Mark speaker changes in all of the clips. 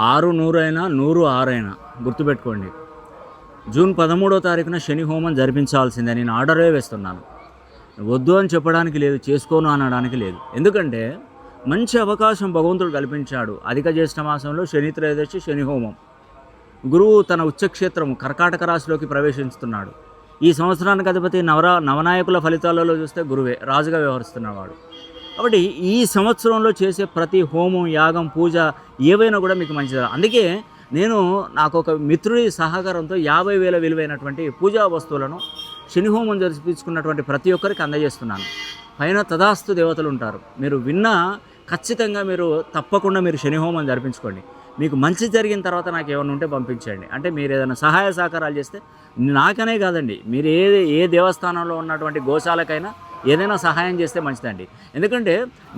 Speaker 1: 6 100 అయినా 100 6 అయినా గుర్తుపెట్టుకోండి. జూన్ 13వ తారీఖున శని హోమం జరిపించాల్సిందే. నేను ఆర్డరే వేస్తున్నాను. వద్దు అని చెప్పడానికి లేదు, చేసుకోను అనడానికి లేదు. ఎందుకంటే మంచి అవకాశం భగవంతుడు కల్పించాడు. అధిక జ్యేష్ఠ మాసంలో శని త్రయోదశి శని హోమం. గురువు తన ఉచ్చక్షేత్రం కర్కాటక రాశిలోకి ప్రవేశిస్తున్నాడు. ఈ సంవత్సరానికి అధిపతి నవనాయకుల ఫలితాలలో చూస్తే గురువే రాజుగా వ్యవహరిస్తున్నవాడు. కాబట్టి ఈ సంవత్సరంలో చేసే ప్రతి హోమం, యాగం, పూజ ఏవైనా కూడా మీకు మంచిది. అందుకే నేను నాకు ఒక మిత్రుడి సహకారంతో 50,000 విలువైనటువంటి పూజా వస్తువులను శని హోమం జరిపించుకున్నటువంటి ప్రతి ఒక్కరికి అందజేస్తున్నాను. పైన తదాస్తు దేవతలు ఉంటారు. మీరు విన్నా ఖచ్చితంగా మీరు తప్పకుండా మీరు శని హోమం జరిపించుకోండి. మీకు మంచి జరిగిన తర్వాత నాకు ఏమైనా ఉంటే పంపించండి. అంటే మీరు ఏదైనా సహాయ సహకారాలు చేస్తే నాకనే కాదండి, మీరు ఏ దేవస్థానంలో ఉన్నటువంటి గోశాలకైనా ఏదైనా సహాయం చేస్తే మంచిదండి. ఎందుకంటే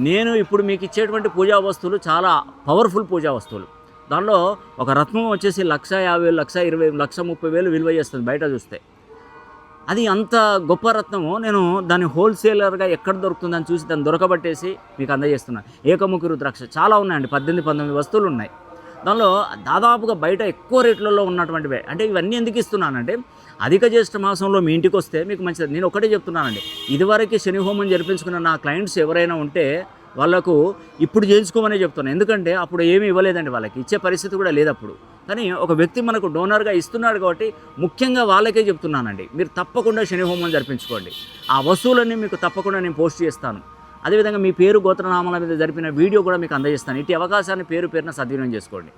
Speaker 1: నేను ఇప్పుడు మీకు ఇచ్చేటువంటి పూజా వస్తువులు చాలా పవర్ఫుల్ పూజా వస్తువులు. దానిలో ఒక రత్నం వచ్చేసి 1,50,000, 1,20,000, 1,30,000 విలువ చేస్తుంది బయట చూస్తే. అది అంత గొప్ప రత్నము. నేను దాన్ని హోల్సేలర్గా ఎక్కడ దొరుకుతుందని చూసి దాన్ని దొరకబట్టేసి మీకు అందజేస్తున్నాను. ఏకముఖి రుద్రాక్ష చాలా ఉన్నాయండి, 18, 19 వస్తువులు ఉన్నాయి. దానిలో దాదాపుగా బయట ఎక్కువ రేట్లలో ఉన్నటువంటివే. అంటే ఇవన్నీ ఎందుకు ఇస్తున్నానంటే అధిక జ్యేష్ఠ మాసంలో మీ ఇంటికి వస్తే మీకు మంచిది. నేను ఒకటే చెప్తున్నానండి, ఇదివరకు శని హోమం జరిపించుకున్న నా క్లయింట్స్ ఎవరైనా ఉంటే వాళ్ళకు ఇప్పుడు చేయించుకోమనే చెప్తున్నాను. ఎందుకంటే అప్పుడు ఏమీ ఇవ్వలేదండి, వాళ్ళకి ఇచ్చే పరిస్థితి కూడా లేదు అప్పుడు. కానీ ఒక వ్యక్తి మనకు డోనర్గా ఇస్తున్నాడు కాబట్టి ముఖ్యంగా వాళ్ళకే చెప్తున్నానండి, మీరు తప్పకుండా శని హోమం జరిపించుకోండి. ఆ వస్తువులన్నీ మీకు తప్పకుండా నేను పోస్ట్ చేస్తాను. అదేవిధంగా మీ పేరు, గోత్రనామాల మీద జరిపిన వీడియో కూడా మీకు అందజేస్తాను. ఇట్టి అవకాశాన్ని పేరున సద్వినియోగం చేసుకోండి.